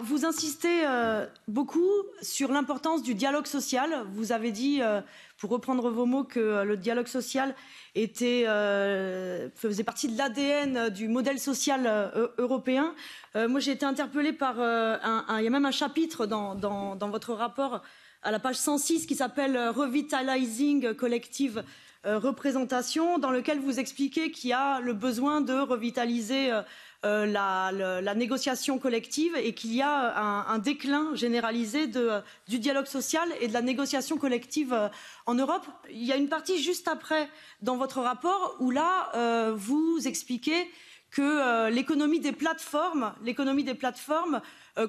Vous insistez beaucoup sur l'importance du dialogue social. Vous avez dit, pour reprendre vos mots, que le dialogue social faisait partie de l'ADN du modèle social européen. Moi, j'ai été interpellée par il y a même un chapitre dans votre rapport à la page 106 qui s'appelle Revitalizing Collective Représentation, dans lequel vous expliquez qu'il y a le besoin de revitaliser la négociation collective et qu'il y a un déclin généralisé du dialogue social et de la négociation collective en Europe. Il y a une partie juste après dans votre rapport où là vous expliquez que l'économie des plateformes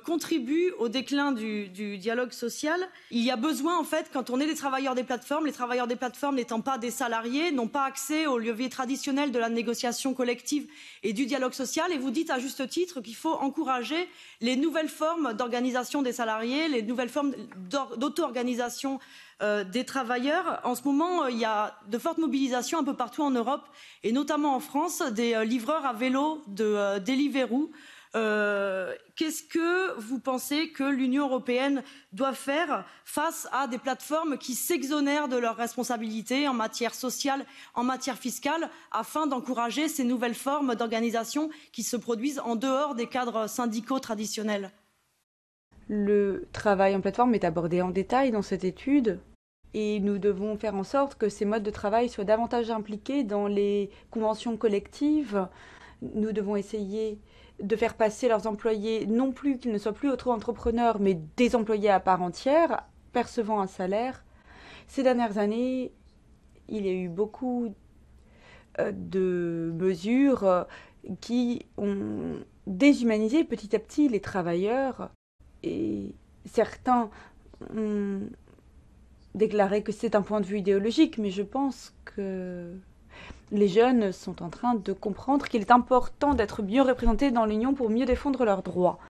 contribue au déclin du dialogue social. Il y a besoin, en fait, quand on est des travailleurs des plateformes, les travailleurs des plateformes n'étant pas des salariés, n'ont pas accès aux leviers traditionnels de la négociation collective et du dialogue social. Et vous dites à juste titre qu'il faut encourager les nouvelles formes d'organisation des salariés, les nouvelles formes d'auto-organisation des travailleurs. En ce moment, il y a de fortes mobilisations un peu partout en Europe et notamment en France, des livreurs à vélo de Deliveroo. Qu'est-ce que vous pensez que l'Union européenne doit faire face à des plateformes qui s'exonèrent de leurs responsabilités en matière sociale, en matière fiscale, afin d'encourager ces nouvelles formes d'organisation qui se produisent en dehors des cadres syndicaux traditionnels? Le travail en plateforme est abordé en détail dans cette étude et nous devons faire en sorte que ces modes de travail soient davantage impliqués dans les conventions collectives. Nous devons essayer de faire passer leurs employés, non plus qu'ils ne soient plus auto-entrepreneurs, mais des employés à part entière, percevant un salaire. Ces dernières années, il y a eu beaucoup de mesures qui ont déshumanisé petit à petit les travailleurs. Et certains ont déclaré que c'est un point de vue idéologique, mais je pense que les jeunes sont en train de comprendre qu'il est important d'être mieux représentés dans l'Union pour mieux défendre leurs droits.